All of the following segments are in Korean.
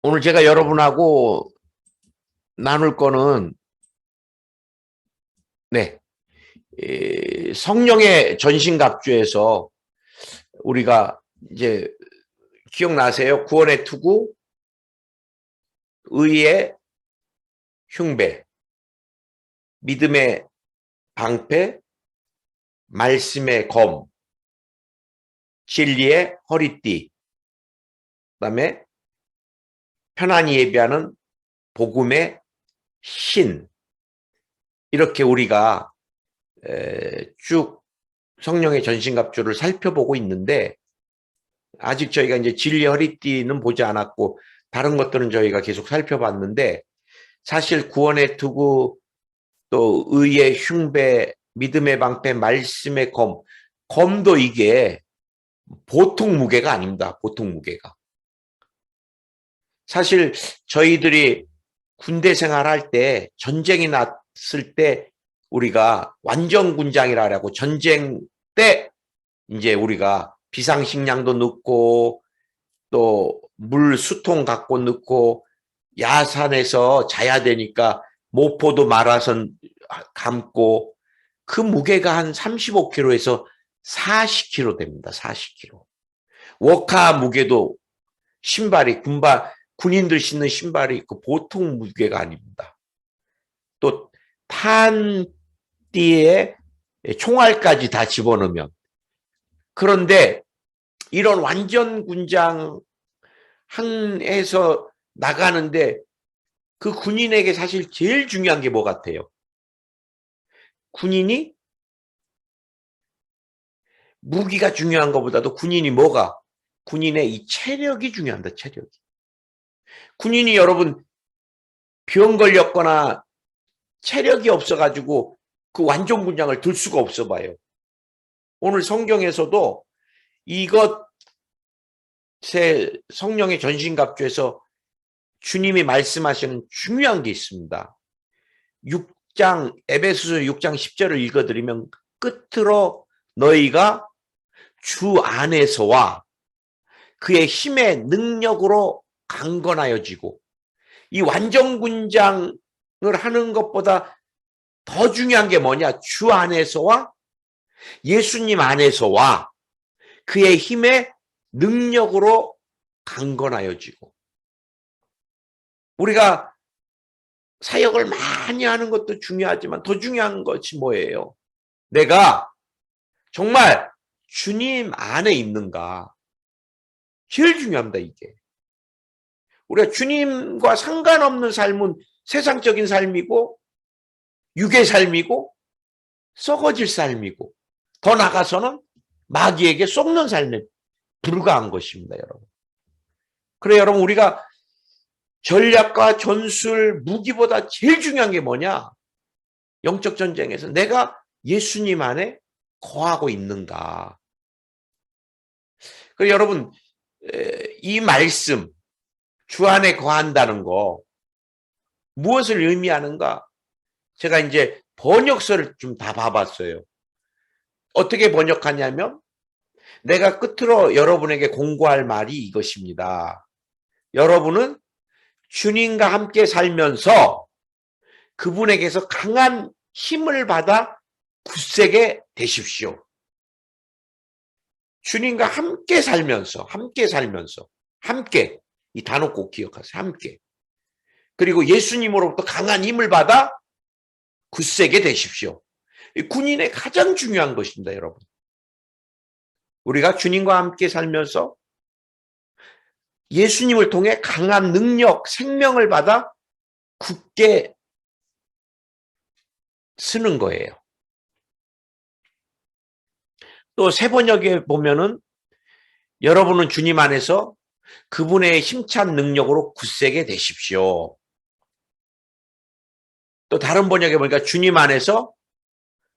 오늘 제가 여러분하고 나눌 거는 성령의 전신갑주에서 우리가 이제 기억나세요? 구원의 투구, 의의 흉배, 믿음의 방패, 말씀의 검, 진리의 허리띠, 그다음에 편안히 예비하는 복음의 신. 이렇게 우리가 쭉 성령의 전신갑주를 살펴보고 있는데, 아직 저희가 이제 진리 허리띠는 보지 않았고 다른 것들은 저희가 계속 살펴봤는데, 사실 구원의 투구, 또 의의 흉배, 믿음의 방패, 말씀의 검, 검도 이게 보통 무게가 아닙니다. 보통 무게가. 사실 저희들이 군대 생활할 때, 전쟁이 났을 때 우리가 완전군장이라고, 전쟁 때 이제 우리가 비상식량도 넣고 또 물 수통 갖고 넣고 야산에서 자야 되니까 모포도 말아서 감고, 그 무게가 한 35kg에서 40kg 됩니다. 40kg. 워카 무게도 신발이, 군인들 신는 신발이 그 보통 무게가 아닙니다. 또 탄띠에 총알까지 다 집어넣으면. 그런데 이런 완전 군장 항에서 나가는데 그 군인에게 사실 제일 중요한 게 뭐 같아요? 군인이 무기가 중요한 것보다도 군인이 뭐가? 군인의 이 체력이 중요합니다. 체력이. 군인이 여러분 병 걸렸거나 체력이 없어가지고 그 완전 군장을 들 수가 없어 봐요. 오늘 성경에서도 이것의 성령의 전신갑주에서 주님이 말씀하시는 중요한 게 있습니다. 6장, 에베소서 6장 10절을 읽어드리면, 끝으로 너희가 주 안에서와 그의 힘의 능력으로 강건하여지고, 이 완전군장을 하는 것보다 더 중요한 게 뭐냐? 주 안에서와 예수님 안에서와 그의 힘의 능력으로 강건하여지고. 우리가 사역을 많이 하는 것도 중요하지만 더 중요한 것이 뭐예요? 내가 정말 주님 안에 있는가? 제일 중요합니다, 이게. 우리가 주님과 상관없는 삶은 세상적인 삶이고, 육의 삶이고, 썩어질 삶이고, 더 나아가서는 마귀에게 속는 삶에 불과한 것입니다, 여러분. 그래, 여러분, 우리가 전략과 전술, 무기보다 제일 중요한 게 뭐냐? 영적 전쟁에서 내가 예수님 안에 거하고 있는가? 그래, 여러분, 이 말씀, 주 안에 거한다는 거, 무엇을 의미하는가? 제가 이제 번역서를 좀 다 봐봤어요. 어떻게 번역하냐면, 내가 끝으로 여러분에게 공고할 말이 이것입니다. 여러분은 주님과 함께 살면서 그분에게서 강한 힘을 받아 굳세게 되십시오. 주님과 함께 살면서, 함께, 이 단어 꼭 기억하세요. 함께. 그리고 예수님으로부터 강한 힘을 받아 굳세게 되십시오. 군인의 가장 중요한 것입니다, 여러분. 우리가 주님과 함께 살면서 예수님을 통해 강한 능력, 생명을 받아 굳게 쓰는 거예요. 또 새 번역에 보면은, 여러분은 주님 안에서 그분의 힘찬 능력으로 굳세게 되십시오. 또 다른 번역에 보니까 주님 안에서,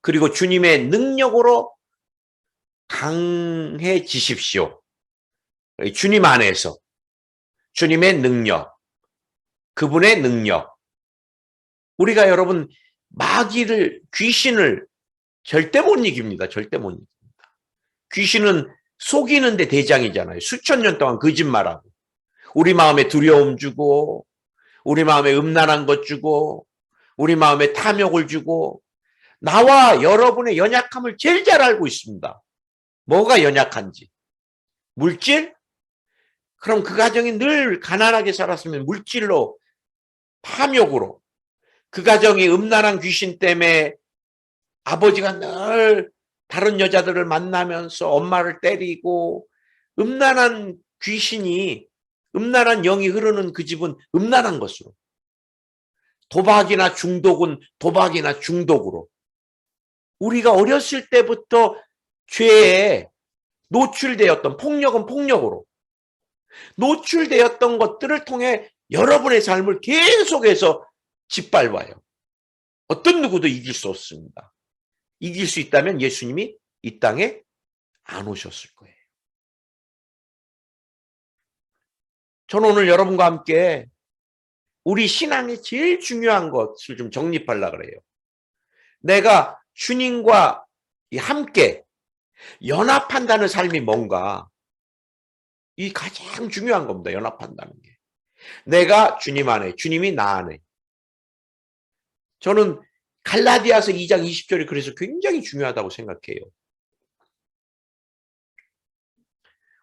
그리고 주님의 능력으로 강해지십시오. 주님 안에서 주님의 능력, 그분의 능력. 우리가 여러분 마귀를, 귀신을 절대 못 이깁니다. 절대 못 이깁니다. 귀신은 속이는데 대장이잖아요. 수천 년 동안 거짓말하고. 우리 마음에 두려움 주고, 우리 마음에 음란한 것 주고, 우리 마음에 탐욕을 주고, 나와 여러분의 연약함을 제일 잘 알고 있습니다. 뭐가 연약한지. 물질? 그럼 그 가정이 늘 가난하게 살았으면 물질로, 탐욕으로, 그 가정이 음란한 귀신 때문에 아버지가 늘 다른 여자들을 만나면서 엄마를 때리고, 음란한 귀신이, 음란한 영이 흐르는 그 집은 음란한 것으로, 도박이나 중독은 도박이나 중독으로, 우리가 어렸을 때부터 죄에 노출되었던, 폭력은 폭력으로 노출되었던 것들을 통해 여러분의 삶을 계속해서 짓밟아요. 어떤 누구도 이길 수 없습니다. 이길 수 있다면 예수님이 이 땅에 안 오셨을 거예요. 저는 오늘 여러분과 함께 우리 신앙의 제일 중요한 것을 좀 정립하려고 그래요. 내가 주님과 함께 연합한다는 삶이 뭔가, 이 가장 중요한 겁니다. 연합한다는 게. 내가 주님 안에, 주님이 나 안에. 저는 갈라디아서 2장 20절이 그래서 굉장히 중요하다고 생각해요.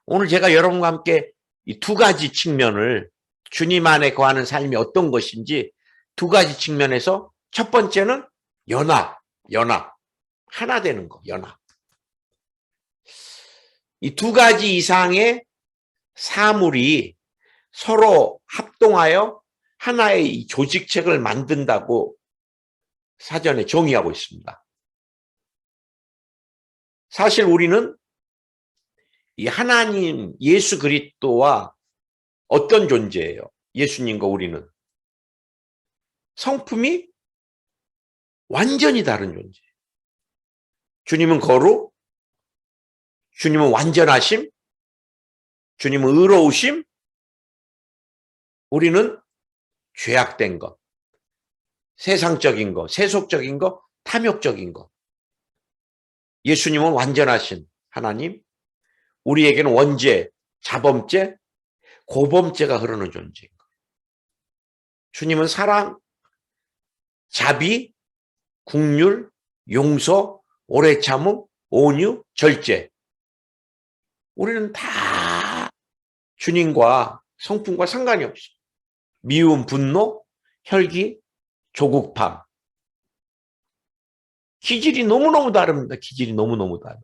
오늘 제가 여러분과 함께 이 두 가지 측면을, 주님 안에 거하는 삶이 어떤 것인지 두 가지 측면에서, 첫 번째는 연합. 하나 되는 거, 연합. 이 두 가지 이상의 사물이 서로 합동하여 하나의 조직책을 만든다고 사전에 정의하고 있습니다. 사실 우리는 이 하나님 예수 그리스도와 어떤 존재예요? 예수님과 우리는 성품이 완전히 다른 존재예요. 주님은 거룩, 주님은 완전하심, 주님은 의로우심, 우리는 죄악된 것, 세상적인 것, 세속적인 것, 탐욕적인 것. 예수님은 완전하신 하나님, 우리에게는 원죄, 자범죄, 고범죄가 흐르는 존재인 거예요. 주님은 사랑, 자비, 긍휼, 용서, 오래 참음, 온유, 절제. 우리는 다 주님과 성품과 상관이 없어요. 미움, 분노, 혈기, 조급함. 기질이 너무너무 다릅니다. 기질이 너무너무 달라.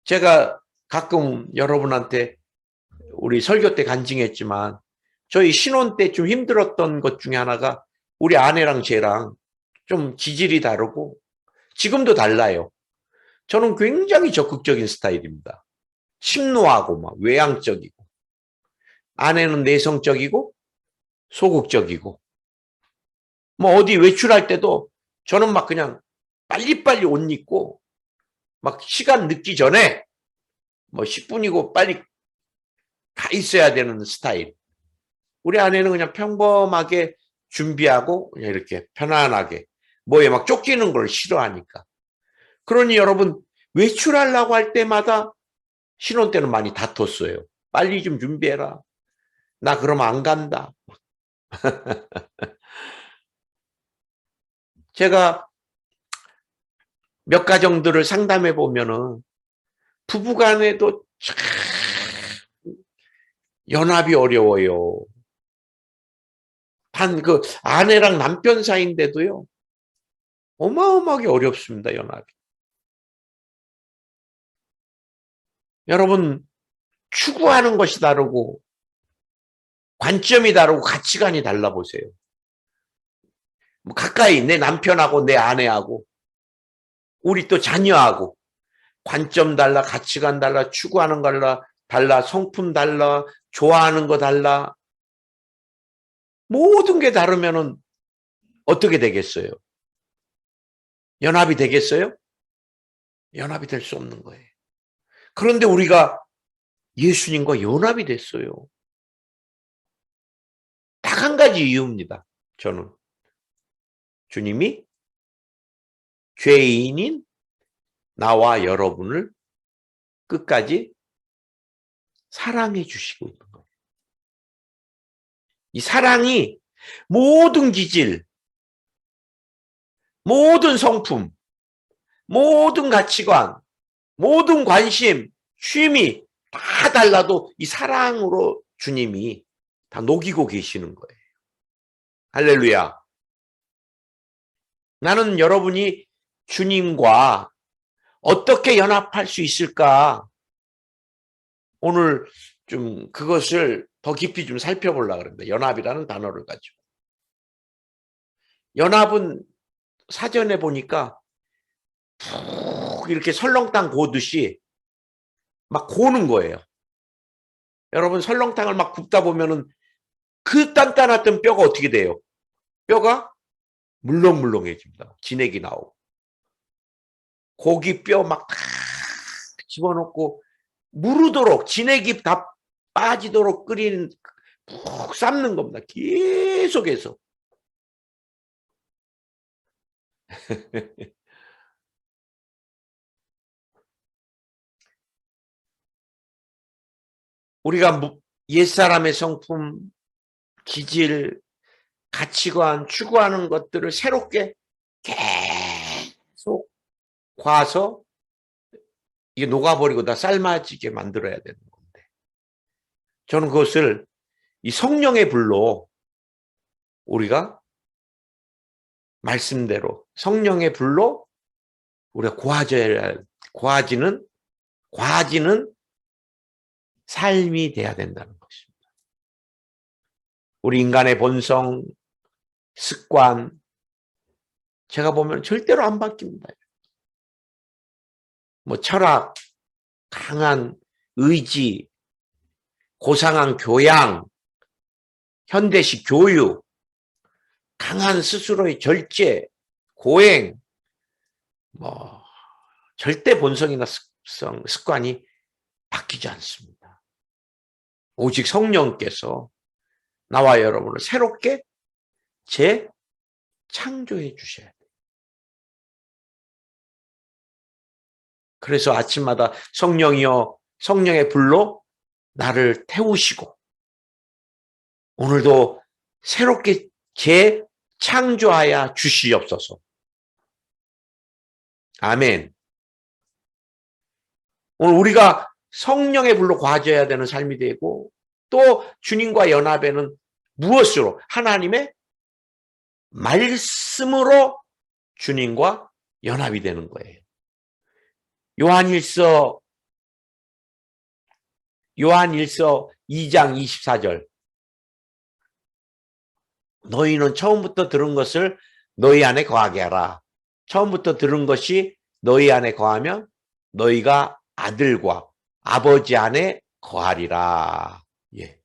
제가 가끔 여러분한테 우리 설교 때 간증했지만, 저희 신혼 때 좀 힘들었던 것 중에 하나가 우리 아내랑 쟤랑 좀 기질이 다르고, 지금도 달라요. 저는 굉장히 적극적인 스타일입니다. 심노하고 막 외향적이고, 아내는 내성적이고 소극적이고, 뭐 어디 외출할 때도 저는 막 그냥 빨리빨리 옷 입고 막 시간 늦기 전에 뭐 10분이고 빨리 가 있어야 되는 스타일. 우리 아내는 그냥 평범하게 준비하고 그냥 이렇게 편안하게, 뭐에 막 쫓기는 걸 싫어하니까. 그러니 여러분, 외출하려고 할 때마다 신혼 때는 많이 다퉜어요. 빨리 좀 준비해라. 나 그러면 안 간다. 제가 몇 가정들을 상담해 보면은 부부간에도 참 연합이 어려워요. 그 아내랑 남편 사이인데도요, 어마어마하게 어렵습니다, 연합이. 여러분, 추구하는 것이 다르고 관점이 다르고 가치관이 달라 보세요. 가까이 내 남편하고 내 아내하고 우리 또 자녀하고 관점 달라, 가치관 달라, 추구하는 거 달라, 성품 달라, 좋아하는 거 달라. 모든 게 다르면은 어떻게 되겠어요? 연합이 되겠어요? 연합이 될 수 없는 거예요. 그런데 우리가 예수님과 연합이 됐어요. 딱 한 가지 이유입니다. 저는 주님이 죄인인 나와 여러분을 끝까지 사랑해 주시고 있는 거예요. 이 사랑이 모든 기질, 모든 성품, 모든 가치관, 모든 관심, 취미 다 달라도 이 사랑으로 주님이 다 녹이고 계시는 거예요. 할렐루야. 나는 여러분이 주님과 어떻게 연합할 수 있을까? 오늘 좀 그것을 더 깊이 좀 살펴보려고 그럽니다. 연합이라는 단어를 가지고. 연합은 사전에 보니까 푹 이렇게 설렁탕 고듯이 막 고는 거예요. 여러분 설렁탕을 막 굽다 보면은 그 단단했던 뼈가 어떻게 돼요? 뼈가 물렁물렁해집니다. 진액이 나오고. 고기 뼈 막 다 집어넣고 무르도록 진액이 다 빠지도록 끓이는 푹 삶는 겁니다. 계속해서. 우리가 옛사람의 성품, 기질, 가치관, 추구하는 것들을 새롭게 계속 과서 이게 녹아버리고 다 삶아지게 만들어야 되는 건데, 저는 그것을 이 성령의 불로 우리가 말씀대로 성령의 불로 우리가 고아지는 삶이 돼야 된다는 것입니다. 우리 인간의 본성, 습관, 제가 보면 절대로 안 바뀝니다. 뭐 철학, 강한 의지, 고상한 교양, 현대식 교육, 강한 스스로의 절제, 고행, 뭐 절대 본성이나 습관이 바뀌지 않습니다. 오직 성령께서 나와 여러분을 새롭게 재창조해 주셔야 돼요. 그래서 아침마다 성령이여 성령의 불로 나를 태우시고 오늘도 새롭게 재창조하여 주시옵소서. 아멘. 오늘 우리가 성령의 불로 과져야 되는 삶이 되고 또 주님과 연합에는 무엇으로? 하나님의 말씀으로 주님과 연합이 되는 거예요. 요한일서 2장 24절. 너희는 처음부터 들은 것을 너희 안에 거하게 하라. 처음부터 들은 것이 너희 안에 거하면 너희가 아들과 아버지 안에 거하리라. 예.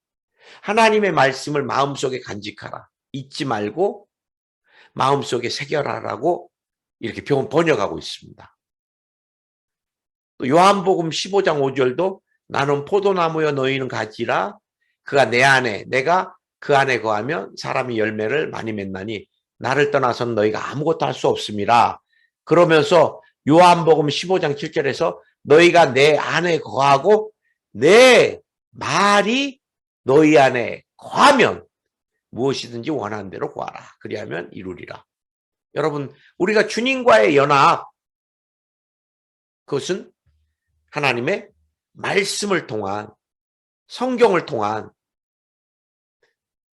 하나님의 말씀을 마음속에 간직하라. 잊지 말고 마음속에 새겨라라고 이렇게 번역하고 있습니다. 또 요한복음 15장 5절도 나는 포도나무여 너희는 가지라. 그가 내 안에 내가 그 안에 거하면 사람이 열매를 많이 맺나니 나를 떠나서는 너희가 아무것도 할 수 없음이라. 그러면서 요한복음 15장 7절에서 너희가 내 안에 거하고 내 말이 너희 안에 거하면 무엇이든지 원하는 대로 구하라. 그리하면 이루리라. 여러분, 우리가 주님과의 연합, 그것은 하나님의 말씀을 통한, 성경을 통한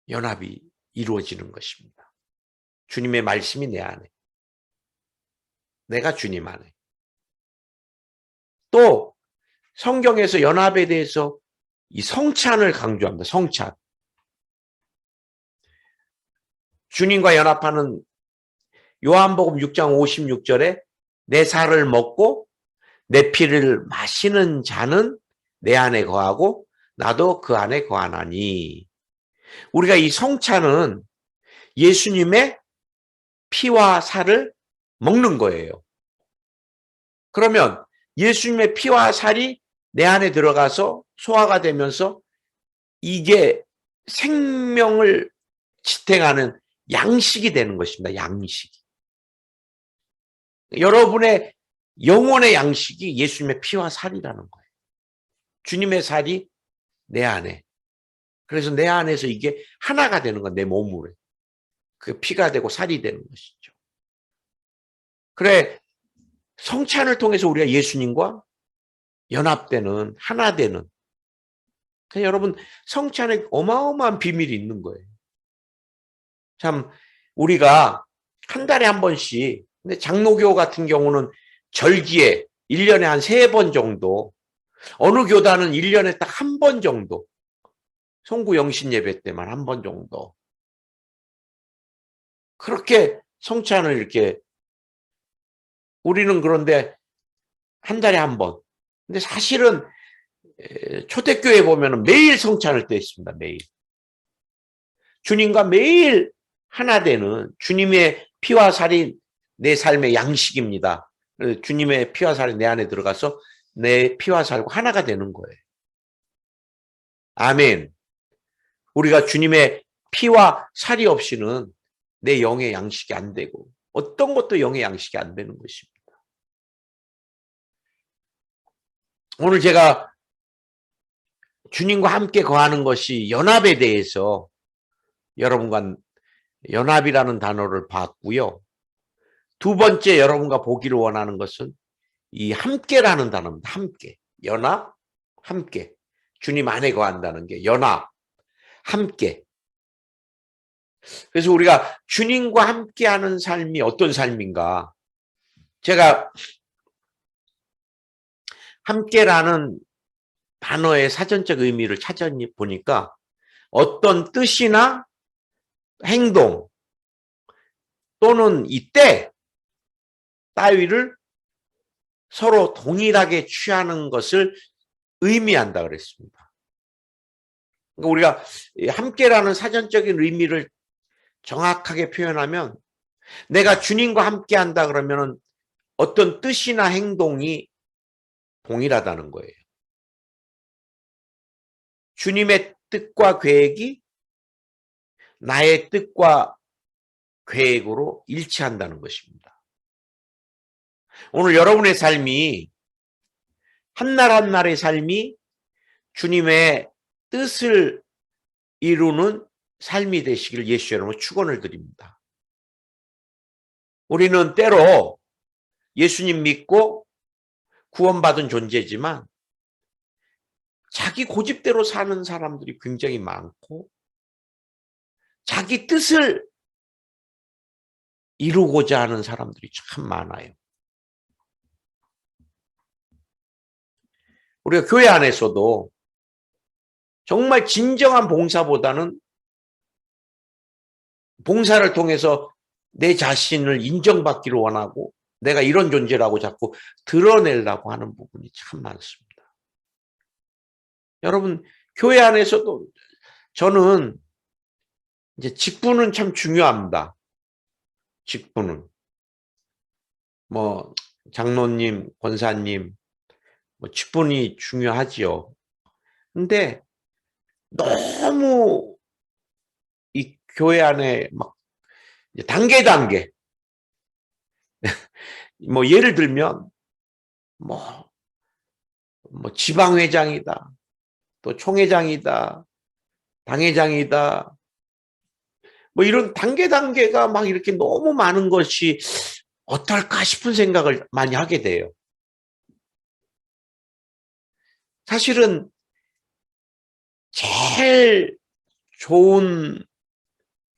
연합이 이루어지는 것입니다. 주님의 말씀이 내 안에, 내가 주님 안에. 또 성경에서 연합에 대해서 이 성찬을 강조합니다. 성찬. 주님과 연합하는 요한복음 6장 56절에 내 살을 먹고 내 피를 마시는 자는 내 안에 거하고 나도 그 안에 거하나니. 우리가 이 성찬은 예수님의 피와 살을 먹는 거예요. 그러면 예수님의 피와 살이 내 안에 들어가서 소화가 되면서 이게 생명을 지탱하는 양식이 되는 것입니다. 양식이. 여러분의 영혼의 양식이 예수님의 피와 살이라는 거예요. 주님의 살이 내 안에, 그래서 내 안에서 이게 하나가 되는 거야, 내 몸으로. 그 피가 되고 살이 되는 것이죠. 그래, 성찬을 통해서 우리가 예수님과 연합되는, 하나 되는. 여러분, 성찬에 어마어마한 비밀이 있는 거예요. 참, 우리가 한 달에 한 번씩, 근데 장로교 같은 경우는 절기에 1년에 한 3번 정도, 어느 교단은 1년에 딱 한 번 정도, 송구 영신 예배 때만 한 번 정도. 그렇게 성찬을 이렇게, 우리는 그런데 한 달에 한 번. 근데 사실은 초대교회 보면 매일 성찬을 때 있습니다. 매일. 주님과 매일 하나 되는 주님의 피와 살이 내 삶의 양식입니다. 주님의 피와 살이 내 안에 들어가서 내 피와 살과 하나가 되는 거예요. 아멘. 우리가 주님의 피와 살이 없이는 내 영의 양식이 안 되고 어떤 것도 영의 양식이 안 되는 것입니다. 오늘 제가 주님과 함께 거하는 것이 연합에 대해서 여러분과 연합이라는 단어를 봤고요. 두 번째 여러분과 보기를 원하는 것은 이 함께라는 단어입니다. 함께. 연합, 함께. 주님 안에 거한다는 게 연합, 함께. 그래서 우리가 주님과 함께하는 삶이 어떤 삶인가? 제가 함께라는 단어의 사전적 의미를 찾아보니까 어떤 뜻이나 행동 또는 이때 따위를 서로 동일하게 취하는 것을 의미한다 그랬습니다. 그러니까 우리가 함께라는 사전적인 의미를 정확하게 표현하면 내가 주님과 함께한다 그러면 어떤 뜻이나 행동이 동일하다는 거예요. 주님의 뜻과 계획이 나의 뜻과 계획으로 일치한다는 것입니다. 오늘 여러분의 삶이 한날 한날의 삶이 주님의 뜻을 이루는 삶이 되시길 예수 여러분 축원을 드립니다. 우리는 때로 예수님 믿고 구원받은 존재지만 자기 고집대로 사는 사람들이 굉장히 많고 자기 뜻을 이루고자 하는 사람들이 참 많아요. 우리가 교회 안에서도 정말 진정한 봉사보다는 봉사를 통해서 내 자신을 인정받기를 원하고 내가 이런 존재라고 자꾸 드러내려고 하는 부분이 참 많습니다. 여러분, 교회 안에서도 저는 이제 직분은 참 중요합니다. 직분은. 뭐, 장로님, 권사님, 뭐 직분이 중요하지요. 근데 너무 이 교회 안에 막 단계 뭐 예를 들면 뭐 지방회장이다, 또 총회장이다, 당회장이다, 뭐 이런 단계가 막 이렇게 너무 많은 것이 어떨까 싶은 생각을 많이 하게 돼요. 사실은 제일 좋은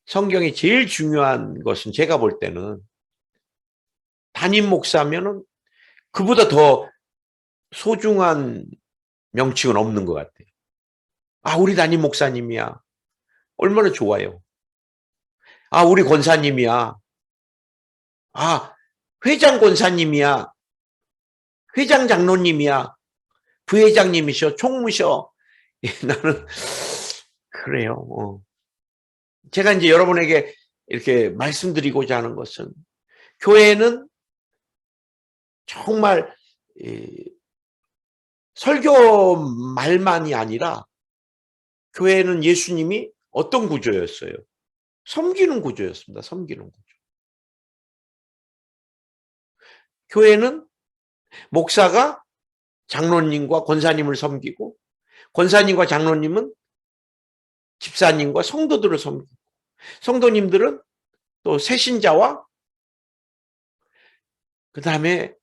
성경이 제일 중요한 것은 제가 볼 때는 담임 목사면은 그보다 더 소중한 명칭은 없는 것 같아요. 아, 우리 담임 목사님이야. 얼마나 좋아요. 아, 우리 권사님이야. 아, 회장 권사님이야. 회장 장로님이야. 부회장님이셔. 총무셔. 나는 그래요. 제가 이제 여러분에게 이렇게 말씀드리고자 하는 것은 교회는 정말 설교 말만이 아니라 교회는 예수님이 어떤 구조였어요? 섬기는 구조였습니다. 섬기는 구조. 교회는 목사가 장로님과 권사님을 섬기고 권사님과 장로님은 집사님과 성도들을 섬기고, 성도님들은 또 새신자와 그 다음에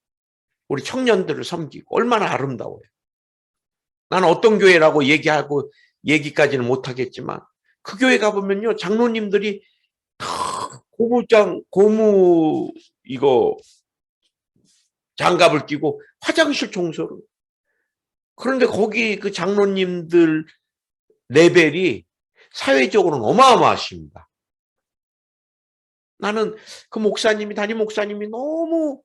우리 청년들을 섬기고. 얼마나 아름다워요. 나는 어떤 교회라고 얘기하고 얘기까지는 못하겠지만 그 교회 가보면요, 장로님들이 다 고무 이거 장갑을 끼고 화장실 청소를. 그런데 거기 그 장로님들 레벨이 사회적으로는 어마어마하십니다. 나는 그 목사님이, 담임 목사님이 너무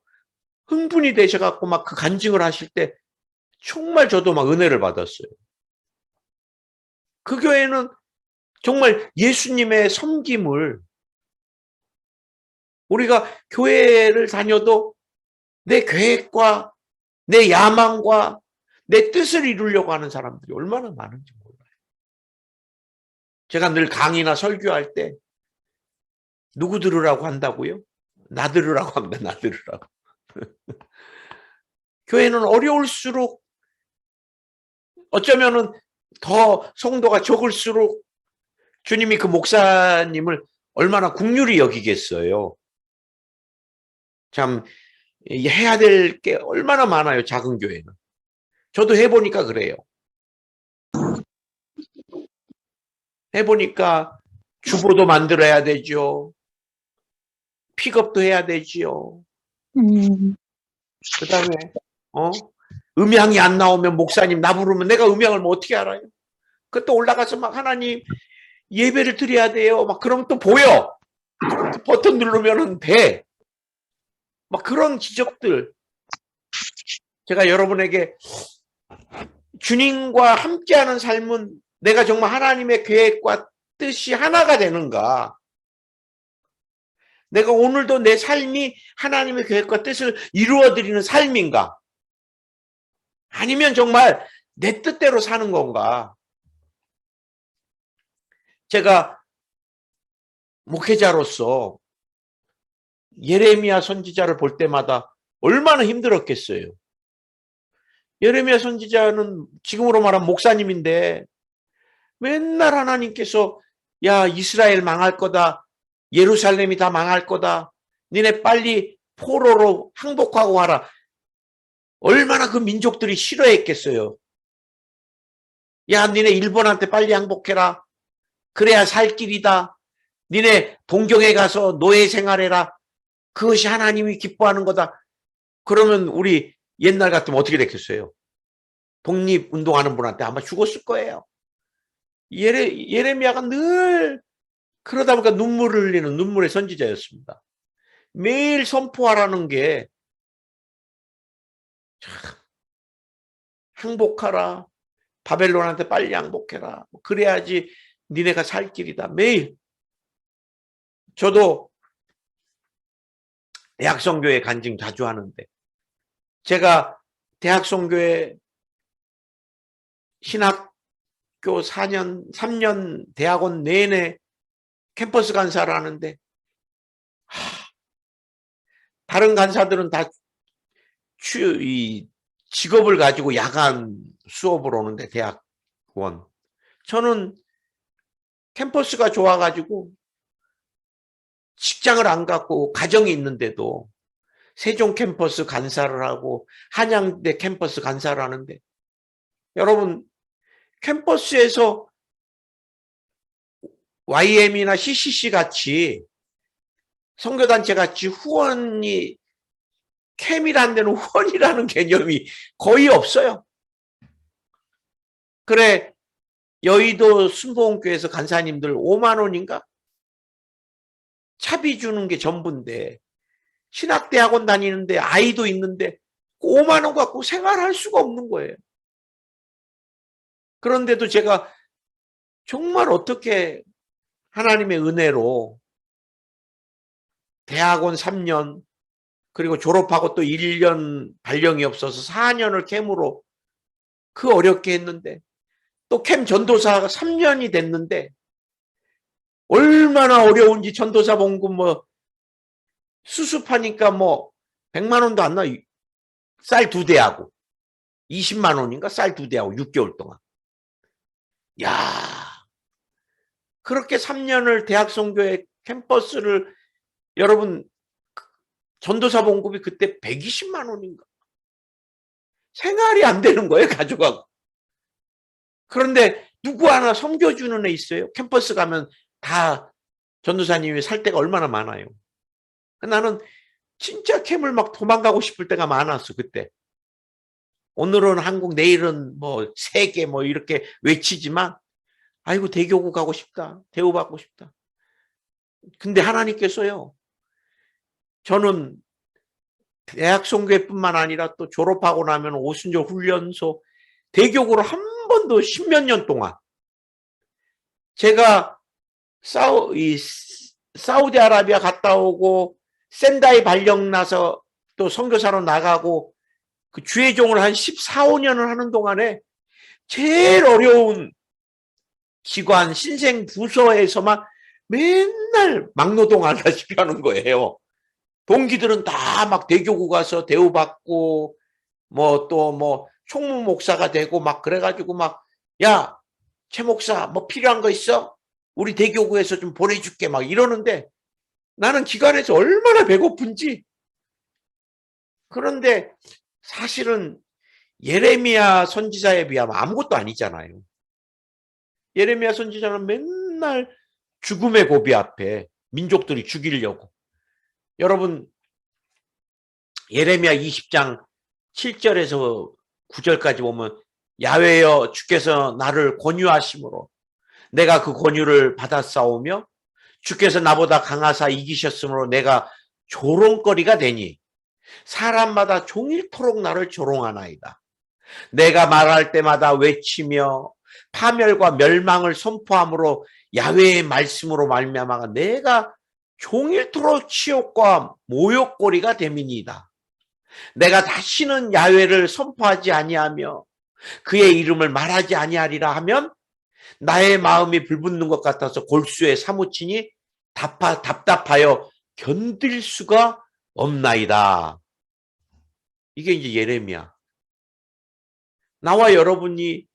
흥분이 되셔갖고 막 그 간증을 하실 때 정말 저도 막 은혜를 받았어요. 그 교회는 정말 예수님의 섬김을, 우리가 교회를 다녀도 내 계획과 내 야망과 내 뜻을 이루려고 하는 사람들이 얼마나 많은지 몰라요. 제가 늘 강의나 설교할 때 누구 들으라고 한다고요? 나 들으라고 합니다. 나 들으라고. 교회는 어려울수록, 어쩌면은 더 성도가 적을수록 주님이 그 목사님을 얼마나 긍휼히 여기겠어요. 참 해야 될 게 얼마나 많아요, 작은 교회는. 저도 해보니까 그래요. 해보니까 주보도 만들어야 되죠. 픽업도 해야 되지요. 그 다음에 음향이 안 나오면 목사님 나 부르면 내가 음향을 뭐 어떻게 알아요? 그것도 올라가서 막 하나님 예배를 드려야 돼요. 막 그러면 또 보여. 버튼 누르면은 돼. 막 그런 기적들. 제가 여러분에게 주님과 함께하는 삶은 내가 정말 하나님의 계획과 뜻이 하나가 되는가? 내가 오늘도 내 삶이 하나님의 계획과 뜻을 이루어드리는 삶인가? 아니면 정말 내 뜻대로 사는 건가? 제가 목회자로서 예레미야 선지자를 볼 때마다 얼마나 힘들었겠어요. 예레미야 선지자는 지금으로 말하면 목사님인데 맨날 하나님께서 야, 이스라엘 망할 거다. 예루살렘이 다 망할 거다. 니네 빨리 포로로 항복하고 와라. 얼마나 그 민족들이 싫어했겠어요. 야, 니네 일본한테 빨리 항복해라. 그래야 살 길이다. 니네 동경에 가서 노예 생활해라. 그것이 하나님이 기뻐하는 거다. 그러면 우리 옛날 같으면 어떻게 됐겠어요? 독립운동하는 분한테 아마 죽었을 거예요. 예레미야가 늘 그러다 보니까 눈물을 흘리는 눈물의 선지자였습니다. 매일 선포하라는 게 참, 항복하라. 바벨론한테 빨리 항복해라. 그래야지 니네가 살 길이다. 매일. 저도 대학성교회 간증 자주 하는데 제가 대학성교회 신학교 3년 대학원 내내 캠퍼스 간사를 하는데 다른 간사들은 다 직업을 가지고 야간 수업을 오는데 대학원. 저는 캠퍼스가 좋아가지고 직장을 안 갖고 가정이 있는데도 세종 캠퍼스 간사를 하고 한양대 캠퍼스 간사를 하는데 여러분 캠퍼스에서 YM이나 CCC 같이 선교단체 같이 후원이 캠이라는 데는 후원이라는 개념이 거의 없어요. 그래 여의도 순복음교회에서 간사님들 5만 원인가? 차비 주는 게 전부인데 신학대학원 다니는데 아이도 있는데 5만 원 갖고 생활할 수가 없는 거예요. 그런데도 제가 정말 어떻게 하나님의 은혜로 대학원 3년 그리고 졸업하고 또 1년 발령이 없어서 4년을 캠으로 그 어렵게 했는데 또 캠 전도사가 3년이 됐는데 얼마나 어려운지 전도사 봉급 뭐 수습하니까 뭐 100만 원도 안 나. 쌀 2대하고 20만 원인가 쌀 2대하고 6개월 동안. 야, 그렇게 3년을 대학 선교회 캠퍼스를 여러분 전도사 봉급이 그때 120만 원인가. 생활이 안 되는 거예요, 가져가고. 그런데 누구 하나 섬겨주는 애 있어요? 캠퍼스 가면 다 전도사님이 살 때가 얼마나 많아요. 나는 진짜 캠을 막 도망가고 싶을 때가 많았어, 그때. 오늘은 한국, 내일은 뭐 세계 뭐 이렇게 외치지만 아이고 대교구 가고 싶다. 대우받고 싶다. 근데 하나님께서요. 저는 대학 선교회뿐만 아니라 또 졸업하고 나면 오순절 훈련소 대교구를 한 번도 10몇 년 동안 제가 사우디아라비아 갔다 오고 센다이 발령 나서 또 선교사로 나가고 그 주의종을 한 14, 15년을 하는 동안에 제일 어려운 기관 신생 부서에서만 맨날 막노동 하다시피 하는 거예요. 동기들은 다 막 대교구 가서 대우받고 뭐 또 뭐 총무 목사가 되고 막 그래가지고 막 야, 최 목사 뭐 필요한 거 있어? 우리 대교구에서 좀 보내줄게 막 이러는데 나는 기관에서 얼마나 배고픈지. 그런데 사실은 예레미야 선지자에 비하면 아무것도 아니잖아요. 예레미야 선지자는 맨날 죽음의 고비 앞에 민족들이 죽이려고. 여러분 예레미야 20장 7절에서 9절까지 보면 야훼여 주께서 나를 권유하심으로 내가 그 권유를 받아싸우며 주께서 나보다 강하사 이기셨으므로 내가 조롱거리가 되니 사람마다 종일토록 나를 조롱하나이다. 내가 말할 때마다 외치며 파멸과 멸망을 선포함으로 야훼의 말씀으로 말미암아 내가 종일토록 치욕과 모욕거리가 됨이니이다. 내가 다시는 야훼를 선포하지 아니하며 그의 이름을 말하지 아니하리라 하면 나의 마음이 불붙는 것 같아서 골수에 사무치니 답답하여 견딜 수가 없나이다. 이게 이제 예레미야. 나와 여러분이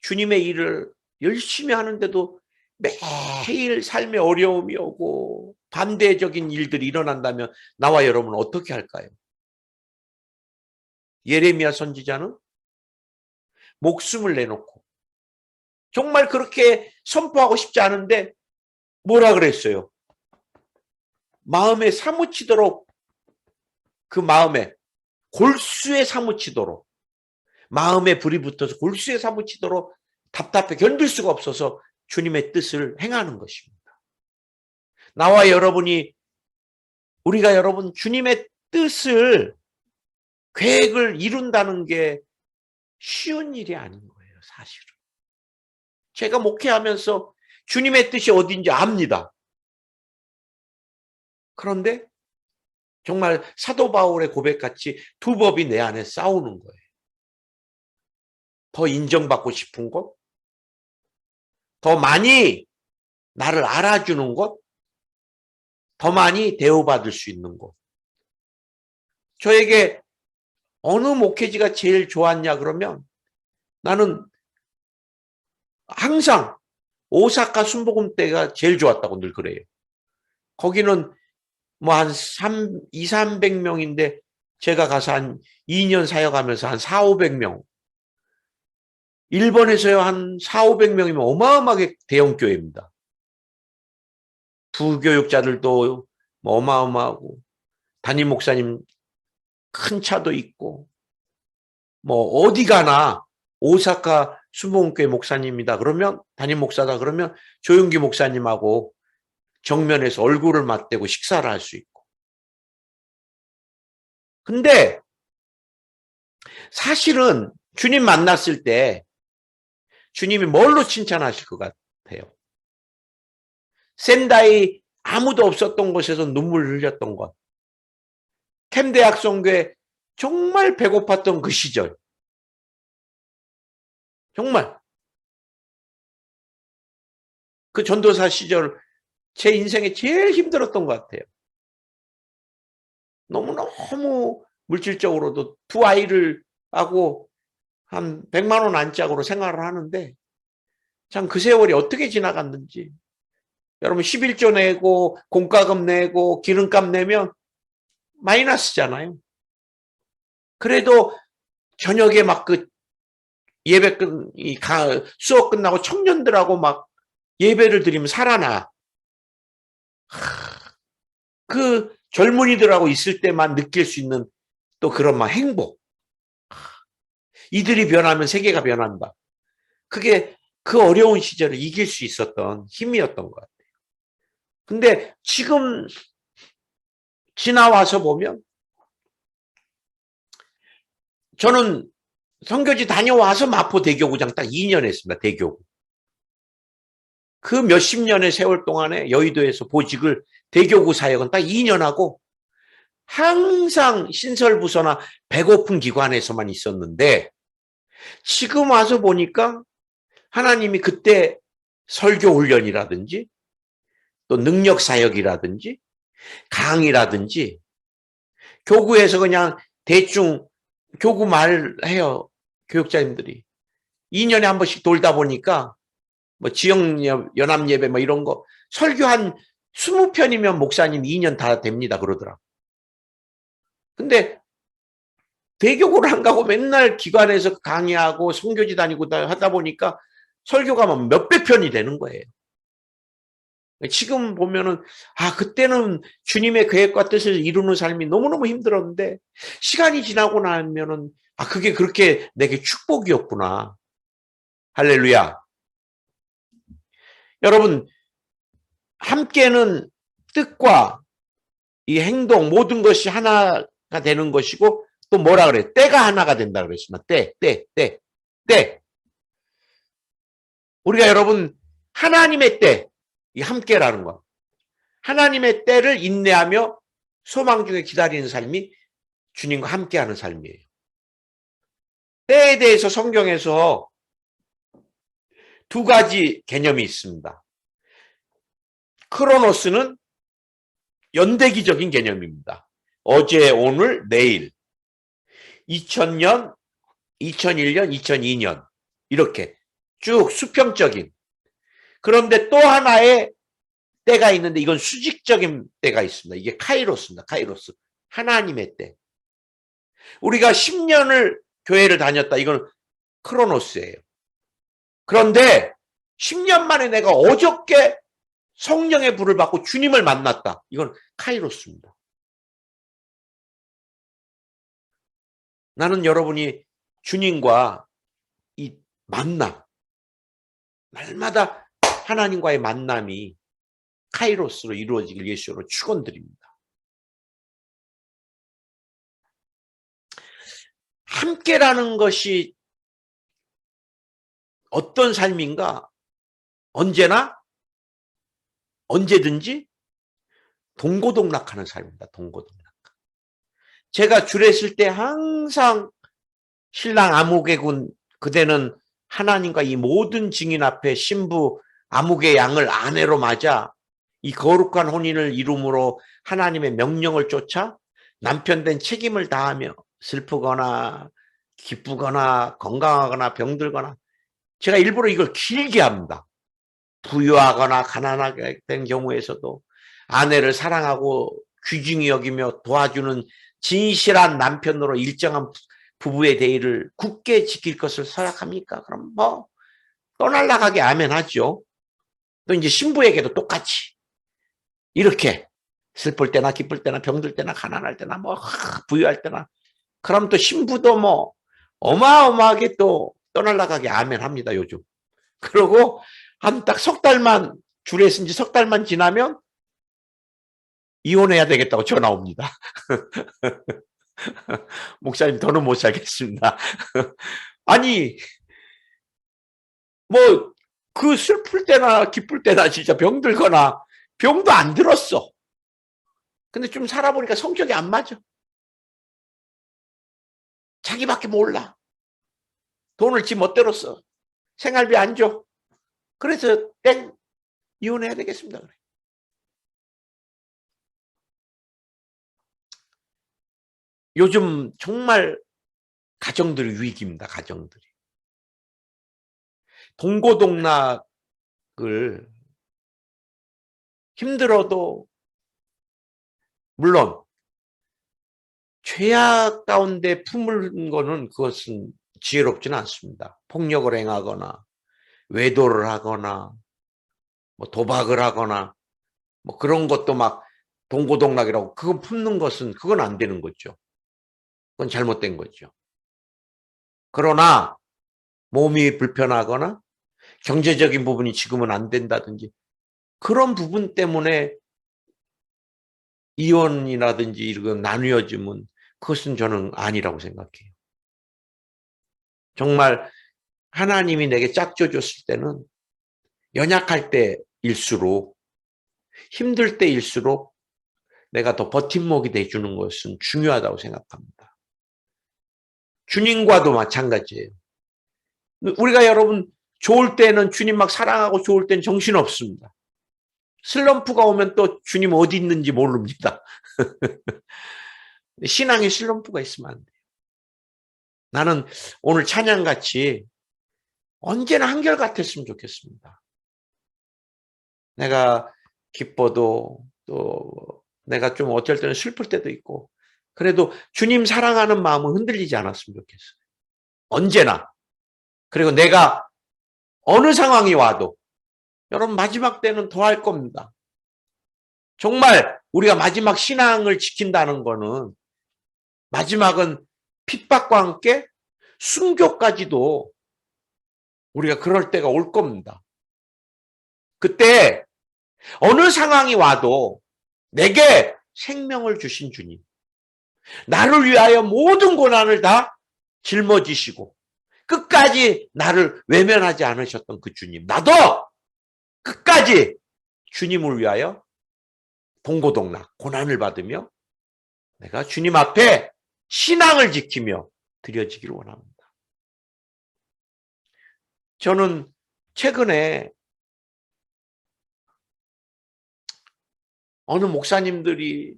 주님의 일을 열심히 하는데도 매일 삶에 어려움이 오고 반대적인 일들이 일어난다면 나와 여러분은 어떻게 할까요? 예레미야 선지자는 목숨을 내놓고 정말 그렇게 선포하고 싶지 않은데 뭐라 그랬어요? 마음에 사무치도록 그 마음에 골수에 사무치도록 마음에 불이 붙어서 골수에 사무치도록 답답해 견딜 수가 없어서 주님의 뜻을 행하는 것입니다. 나와 여러분이 우리가 여러분 주님의 뜻을 계획을 이룬다는 게 쉬운 일이 아닌 거예요. 사실은. 제가 목회하면서 주님의 뜻이 어딘지 압니다. 그런데 정말 사도 바울의 고백같이 두 법이 내 안에 싸우는 거예요. 더 인정받고 싶은 것, 더 많이 나를 알아주는 것, 더 많이 대우받을 수 있는 것. 저에게 어느 목회지가 제일 좋았냐 그러면 나는 항상 오사카 순복음 때가 제일 좋았다고 늘 그래요. 거기는 뭐 한 200~300명인데 제가 가서 한 2년 사역하면서 한 400~500명. 일본에서요 한 400~500명이면 어마어마하게 대형 교회입니다. 부교육자들도 뭐 어마어마하고 담임 목사님 큰 차도 있고 뭐 어디 가나 오사카 순복음교회 목사님이다 그러면 담임 목사다 그러면 조용기 목사님하고 정면에서 얼굴을 맞대고 식사를 할 수 있고. 근데 사실은 주님 만났을 때 주님이 뭘로 칭찬하실 것 같아요? 센다이 아무도 없었던 곳에서 눈물 흘렸던 것. 캠대학 선교회 정말 배고팠던 그 시절. 정말 그 전도사 시절 제 인생에 제일 힘들었던 것 같아요. 너무너무 물질적으로도 두 아이를 하고 한 100만 원 안짝으로 생활을 하는데 참 그 세월이 어떻게 지나갔는지 여러분 11조 내고 공과금 내고 기름값 내면 마이너스잖아요. 그래도 저녁에 막 그 예배 수업 끝나고 청년들하고 막 예배를 드리면 살아나. 그 젊은이들하고 있을 때만 느낄 수 있는 또 그런 막 행복. 이들이 변하면 세계가 변한다. 그게 그 어려운 시절을 이길 수 있었던 힘이었던 것 같아요. 근데 지금 지나와서 보면 저는 선교지 다녀와서 마포 대교구장 딱 2년 했습니다. 대교구. 그 몇십 년의 세월 동안에 여의도에서 보직을 대교구 사역은 딱 2년 하고 항상 신설부서나 배고픈 기관에서만 있었는데 지금 와서 보니까 하나님이 그때 설교 훈련이라든지 또 능력 사역이라든지 강의라든지 교구에서 그냥 대충 교구 말해요. 교육자님들이 2년에 한 번씩 돌다 보니까 뭐 지역 연합 예배 뭐 이런 거 설교 한 20편이면 목사님 2년 다 됩니다 그러더라. 근데 대교구를 안 가고 맨날 기관에서 강의하고 선교지 다니고 하다 보니까 설교가 몇백 편이 되는 거예요. 지금 보면은 그때는 주님의 계획과 뜻을 이루는 삶이 너무너무 힘들었는데 시간이 지나고 나면은 그게 그렇게 내게 축복이었구나. 할렐루야. 여러분 함께는 뜻과 이 행동 모든 것이 하나가 되는 것이고 또 뭐라 그래? 때가 하나가 된다 그랬습니다. 때. 우리가 여러분 하나님의 때, 이 함께라는 거. 하나님의 때를 인내하며 소망 중에 기다리는 삶이 주님과 함께하는 삶이에요. 때에 대해서 성경에서 두 가지 개념이 있습니다. 크로노스는 연대기적인 개념입니다. 어제, 오늘, 내일. 2000년, 2001년, 2002년 이렇게 쭉 수평적인. 그런데 또 하나의 때가 있는데 이건 수직적인 때가 있습니다. 이게 카이로스입니다. 카이로스. 하나님의 때. 우리가 10년을 교회를 다녔다. 이건 크로노스예요. 그런데 10년 만에 내가 어저께 성령의 불을 받고 주님을 만났다. 이건 카이로스입니다. 나는 여러분이 주님과 이 만남, 날마다 하나님과의 만남이 카이로스로 이루어지길 예수로 축원드립니다. 함께라는 것이 어떤 삶인가? 언제나 언제든지 동고동락하는 삶입니다. 동고동락. 제가 주례했을 때 항상 신랑 아무개군 그대는 하나님과 이 모든 증인 앞에 신부 아무개 양을 아내로 맞아 이 거룩한 혼인을 이룸으로 하나님의 명령을 쫓아 남편 된 책임을 다하며 슬프거나 기쁘거나 건강하거나 병들거나 제가 일부러 이걸 길게 합니다. 부유하거나 가난하게 된 경우에서도 아내를 사랑하고 귀중히 여기며 도와주는 진실한 남편으로 일정한 부부의 대의를 굳게 지킬 것을 서약합니까? 그럼 뭐 떠날라가게 아멘 하죠. 또 이제 신부에게도 똑같이 이렇게 슬플 때나 기쁠 때나 병들 때나 가난할 때나 뭐 부유할 때나 그럼 또 신부도 뭐 어마어마하게 또 떠날라가게 아멘 합니다. 요즘. 그러고 한 딱 석 달만 주례 쓴 지 석 달만 지나면 이혼해야 되겠다고 전화 옵니다. 목사님 더는 못 살겠습니다. 아니 뭐 그 슬플 때나 기쁠 때나 진짜 병들거나 병도 안 들었어. 근데 좀 살아보니까 성격이 안 맞아. 자기밖에 몰라. 돈을 지 멋대로 써. 생활비 안 줘. 그래서 땡 이혼해야 되겠습니다. 그래. 요즘 정말 가정들이 위기입니다. 가정들이. 동고동락을 힘들어도 물론 죄악 가운데 품은 거는 그것은 지혜롭지는 않습니다. 폭력을 행하거나 외도를 하거나 뭐 도박을 하거나 뭐 그런 것도 막 동고동락이라고 그거 품는 것은 그건 안 되는 거죠. 그건 잘못된 거죠. 그러나 몸이 불편하거나 경제적인 부분이 지금은 안 된다든지 그런 부분 때문에 이혼이라든지 이런 나뉘어지면 그것은 저는 아니라고 생각해요. 정말 하나님이 내게 짝져 줬을 때는 연약할 때일수록 힘들 때일수록 내가 더 버팀목이 돼주는 것은 중요하다고 생각합니다. 주님과도 마찬가지예요. 우리가 여러분 좋을 때는 주님 막 사랑하고 좋을 때는 정신없습니다. 슬럼프가 오면 또 주님 어디 있는지 모릅니다. 신앙에 슬럼프가 있으면 안 돼요. 나는 오늘 찬양같이 언제나 한결같았으면 좋겠습니다. 내가 기뻐도 또 내가 좀 어쩔 때는 슬플 때도 있고 그래도 주님 사랑하는 마음은 흔들리지 않았으면 좋겠어요. 언제나. 그리고 내가 어느 상황이 와도 여러분 마지막 때는 더 할 겁니다. 정말 우리가 마지막 신앙을 지킨다는 거는 마지막은 핍박과 함께 순교까지도 우리가 그럴 때가 올 겁니다. 그때 어느 상황이 와도 내게 생명을 주신 주님, 나를 위하여 모든 고난을 다 짊어지시고 끝까지 나를 외면하지 않으셨던 그 주님, 나도 끝까지 주님을 위하여 동고동락, 고난을 받으며 내가 주님 앞에 신앙을 지키며 드려지기를 원합니다. 저는 최근에 어느 목사님들이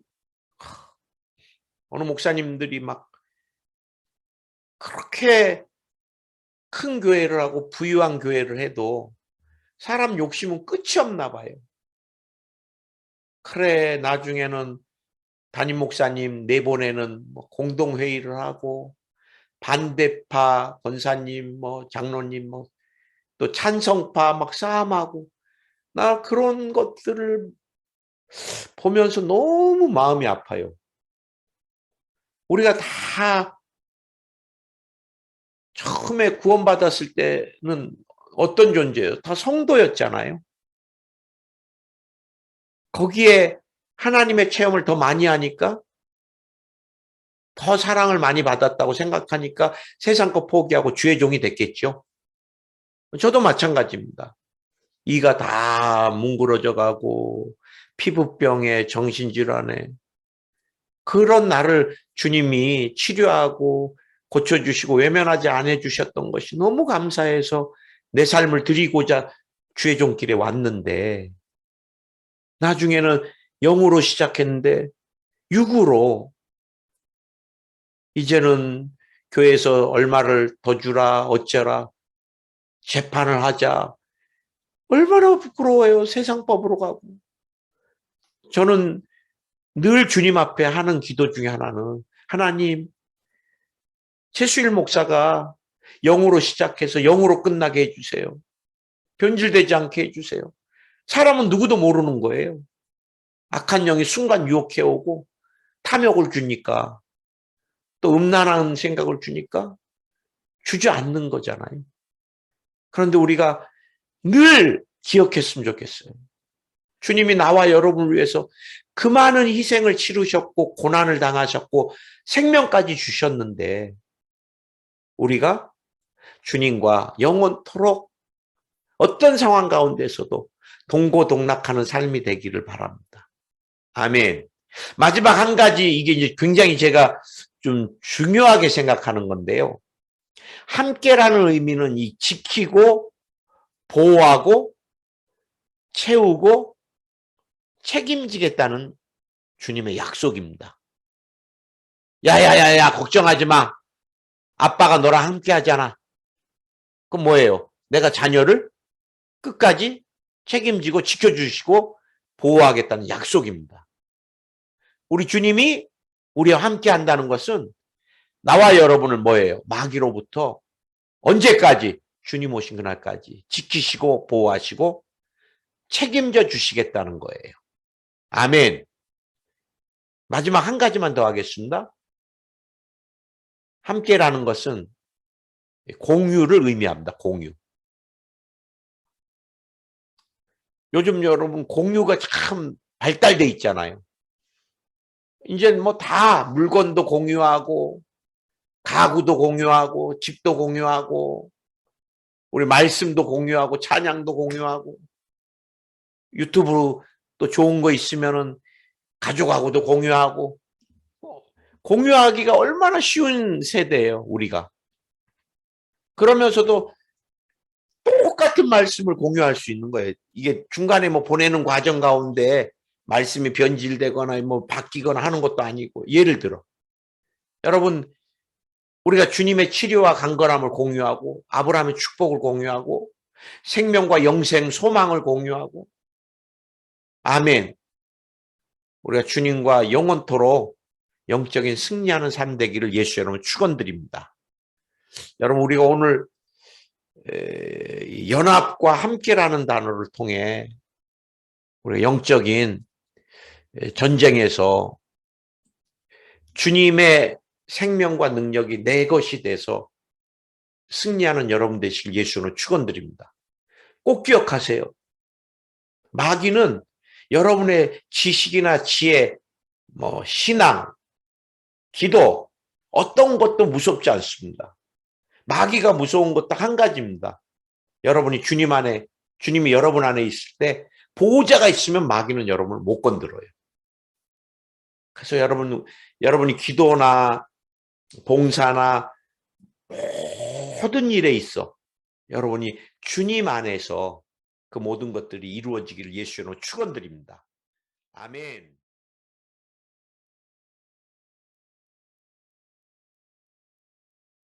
막 그렇게 큰 교회를 하고 부유한 교회를 해도 사람 욕심은 끝이 없나 봐요. 그래, 나중에는 담임 목사님 내보내는 뭐 공동회의를 하고 반대파 권사님, 뭐 장로님, 뭐 또 찬성파 막 싸움하고 나 그런 것들을 보면서 너무 마음이 아파요. 우리가 다 처음에 구원받았을 때는 어떤 존재예요? 다 성도였잖아요. 거기에 하나님의 체험을 더 많이 하니까 더 사랑을 많이 받았다고 생각하니까 세상 거 포기하고 주의 종이 됐겠죠. 저도 마찬가지입니다. 이가 다 뭉그러져 가고 피부병에 정신질환에 그런 나를 주님이 치료하고 고쳐주시고 외면하지 않아 주셨던 것이 너무 감사해서 내 삶을 드리고자 주의 종길에 왔는데 나중에는 영으로 시작했는데 육으로 이제는 교회에서 얼마를 더 주라 어쩌라 재판을 하자. 얼마나 부끄러워요. 세상 법으로 가고. 저는 늘 주님 앞에 하는 기도 중에 하나는 하나님 최수일 목사가 영으로 시작해서 영으로 끝나게 해주세요. 변질되지 않게 해주세요. 사람은 누구도 모르는 거예요. 악한 영이 순간 유혹해오고 탐욕을 주니까 또 음란한 생각을 주니까 주저앉는 거잖아요. 그런데 우리가 늘 기억했으면 좋겠어요. 주님이 나와 여러분을 위해서 그 많은 희생을 치르셨고 고난을 당하셨고 생명까지 주셨는데 우리가 주님과 영원토록 어떤 상황 가운데서도 동고동락하는 삶이 되기를 바랍니다. 아멘. 마지막 한 가지 이게 이제 굉장히 제가 좀 중요하게 생각하는 건데요. 함께라는 의미는 이 지키고 보호하고 채우고 책임지겠다는 주님의 약속입니다. 야야야야 걱정하지 마. 아빠가 너랑 함께 하잖아. 그럼 뭐예요? 내가 자녀를 끝까지 책임지고 지켜주시고 보호하겠다는 약속입니다. 우리 주님이 우리와 함께 한다는 것은 나와 여러분을 뭐예요? 마귀로부터 언제까지? 주님 오신 그날까지 지키시고 보호하시고 책임져 주시겠다는 거예요. 아멘. 마지막 한 가지만 더 하겠습니다. 함께라는 것은 공유를 의미합니다. 공유. 요즘 여러분 공유가 참 발달돼 있잖아요. 이제 뭐 다 물건도 공유하고 가구도 공유하고 집도 공유하고 우리 말씀도 공유하고 찬양도 공유하고 유튜브로 또 좋은 거 있으면은 가족하고도 공유하고 공유하기가 얼마나 쉬운 세대예요, 우리가. 그러면서도 똑같은 말씀을 공유할 수 있는 거예요. 이게 중간에 뭐 보내는 과정 가운데 말씀이 변질되거나 뭐 바뀌거나 하는 것도 아니고, 예를 들어 여러분 우리가 주님의 치료와 강건함을 공유하고 아브라함의 축복을 공유하고 생명과 영생 소망을 공유하고, 아멘. 우리가 주님과 영원토록 영적인 승리하는 삶 되기를 예수 여러분 축원드립니다. 여러분 우리가 오늘 연합과 함께라는 단어를 통해 우리가 영적인 전쟁에서 주님의 생명과 능력이 내 것이 돼서 승리하는 여러분 되시길 예수는 축원드립니다. 꼭 기억하세요. 마귀는 여러분의 지식이나 지혜, 뭐 신앙, 기도 어떤 것도 무섭지 않습니다. 마귀가 무서운 것 딱 한 가지입니다. 여러분이 주님 안에, 주님이 여러분 안에 있을 때 보호자가 있으면 마귀는 여러분을 못 건드려요. 그래서 여러분이 기도나 봉사나 모든 일에 있어 여러분이 주님 안에서 그 모든 것들이 이루어지기를 예수로 축원드립니다. 아멘.